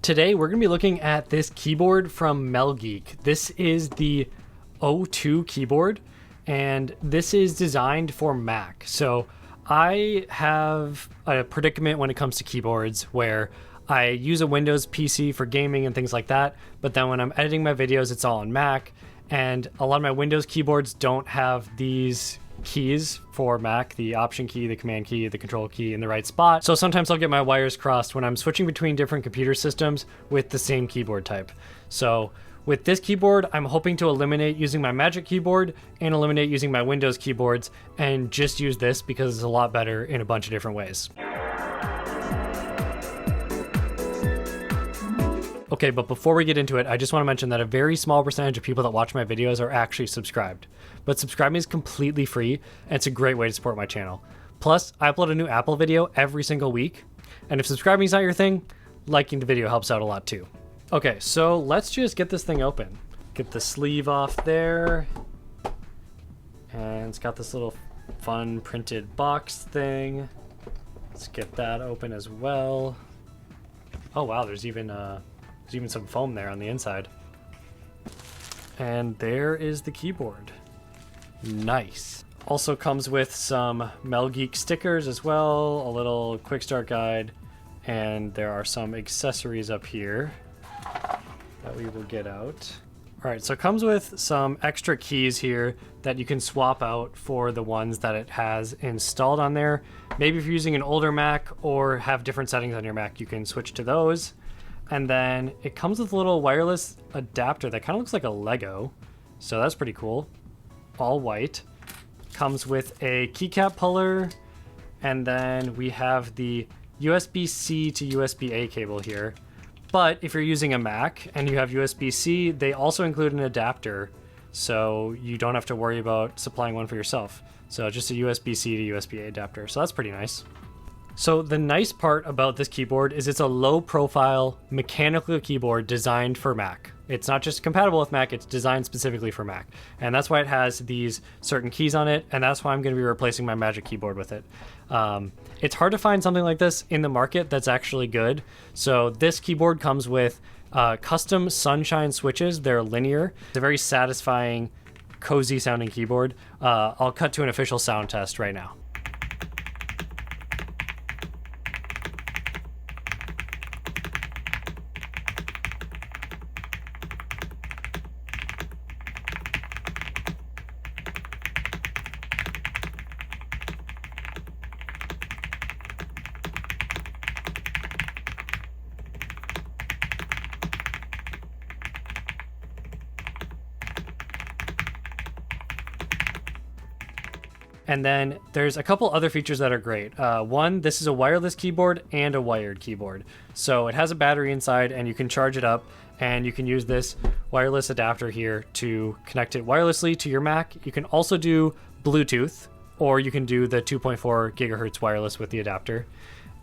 Today we're going to be looking at this keyboard from MelGeek. This is the O2 keyboard, and this is designed for Mac. So I have a predicament when it comes to keyboards where I use a Windows PC for gaming and things like that, but then when I'm editing my videos, it's all on Mac, and a lot of my Windows keyboards don't have these keys for Mac, the option key, the command key, the control key in the right spot. So sometimes I'll get my wires crossed when I'm switching between different computer systems with the same keyboard type. So with this keyboard, I'm hoping to eliminate using my Magic keyboard and eliminate using my Windows keyboards and just use this because it's a lot better in a bunch of different ways. Okay, but before we get into it, I just want to mention that a very small percentage of people that watch my videos are actually subscribed. But subscribing is completely free, and it's a great way to support my channel. Plus, I upload a new Apple video every single week, and if subscribing is not your thing, liking the video helps out a lot too. Okay, so let's just get this thing open. Get the sleeve off there, and it's got this little fun printed box thing. Let's get that open as well. Oh wow, there's even some foam there on the inside. And there is the keyboard. Nice. Also comes with some MelGeek stickers as well, a little quick start guide, and there are some accessories up here that we will get out. All right, so it comes with some extra keys here that you can swap out for the ones that it has installed on there. Maybe if you're using an older Mac or have different settings on your Mac, you can switch to those. And then it comes with a little wireless adapter that kind of looks like a Lego. So that's pretty cool. All white. Comes with a keycap puller. And then we have the USB-C to USB-A cable here. But if you're using a Mac and you have USB-C, they also include an adapter. So you don't have to worry about supplying one for yourself. So just a USB-C to USB-A adapter. So that's pretty nice. So the nice part about this keyboard is it's a low profile mechanical keyboard designed for Mac. It's not just compatible with Mac, it's designed specifically for Mac. And that's why it has these certain keys on it, and that's why I'm going to be replacing my Magic keyboard with it. It's hard to find something like this in the market that's actually good. So this keyboard comes with custom sunshine switches. They're linear. It's a very satisfying, cozy sounding keyboard. I'll cut to an official sound test right now. And then there's a couple other features that are great. One, this is a wireless keyboard and a wired keyboard. So it has a battery inside and you can charge it up, and you can use this wireless adapter here to connect it wirelessly to your Mac. You can also do Bluetooth, or you can do the 2.4 gigahertz wireless with the adapter.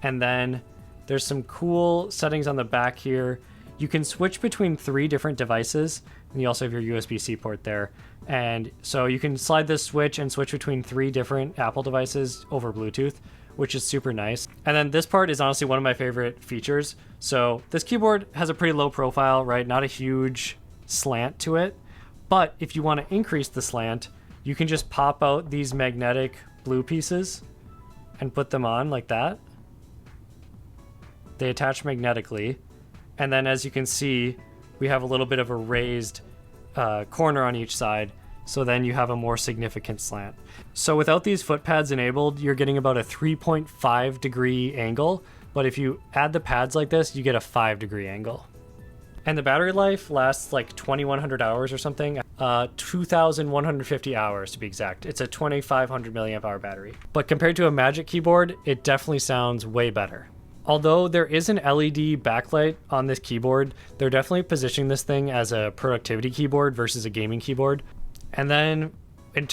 And then there's some cool settings on the back here. You can switch between 3 different devices, and you also have your USB-C port there. And so you can slide this switch and switch between 3 different Apple devices over Bluetooth, which is super nice. And then this part is honestly one of my favorite features. So this keyboard has a pretty low profile, right? Not a huge slant to it. But if you want to increase the slant, you can just pop out these magnetic blue pieces and put them on like that. They attach magnetically. And then as you can see, we have a little bit of a raised corner on each side, so then you have a more significant slant. So without these foot pads enabled, you're getting about a 3.5 degree angle, but if you add the pads like this, you get a 5 degree angle. And the battery life lasts like 2,100 hours or something, 2,150 hours to be exact. It's a 2,500 milliamp hour battery. But compared to a Magic keyboard, it definitely sounds way better. Although there is an LED backlight on this keyboard, they're definitely positioning this thing as a productivity keyboard versus a gaming keyboard. And then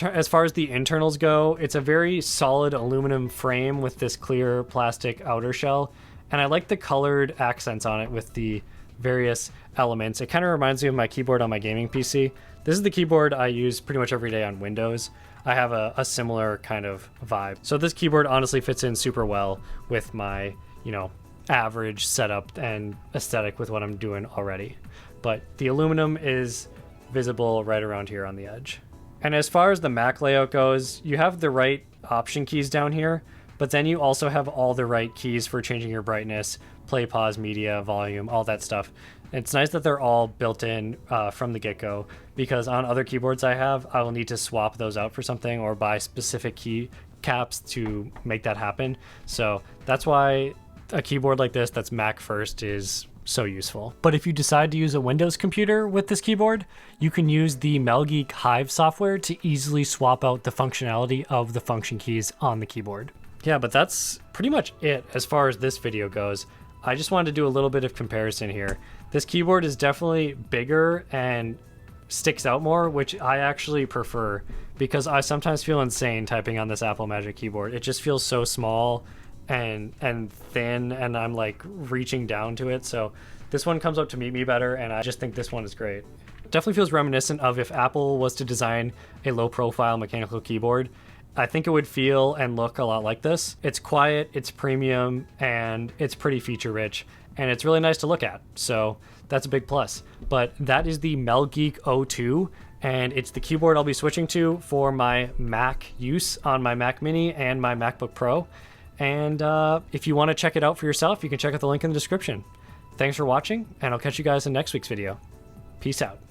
as far as the internals go, it's a very solid aluminum frame with this clear plastic outer shell. And I like the colored accents on it with the various elements. It kind of reminds me of my keyboard on my gaming PC. This is the keyboard I use pretty much every day on Windows. I have a similar kind of vibe. So this keyboard honestly fits in super well with my average setup and aesthetic with what I'm doing already. But the aluminum is visible right around here on the edge. And as far as the Mac layout goes, you have the right option keys down here, but then you also have all the right keys for changing your brightness, play, pause, media, volume, all that stuff. It's nice that they're all built in from the get-go, because on other keyboards I have, I will need to swap those out for something or buy specific key caps to make that happen. So that's why a keyboard like this that's Mac first is so useful. But if you decide to use a Windows computer with this keyboard, you can use the MelGeek Hive software to easily swap out the functionality of the function keys on the keyboard. Yeah, but that's pretty much it as far as this video goes. I just wanted to do a little bit of comparison here. This keyboard is definitely bigger and sticks out more, which I actually prefer, because I sometimes feel insane typing on this Apple Magic keyboard. It just feels so small and thin, and I'm like reaching down to it. So this one comes up to meet me better, and I just think this one is great. Definitely feels reminiscent of if Apple was to design a low profile mechanical keyboard. I think it would feel and look a lot like this. It's quiet, it's premium, and it's pretty feature rich, and it's really nice to look at. So that's a big plus. But that is the MelGeek O2, and it's the keyboard I'll be switching to for my Mac use on my Mac Mini and my MacBook Pro. And if you want to check it out for yourself, you can check out the link in the description. Thanks for watching, and I'll catch you guys in next week's video. Peace out.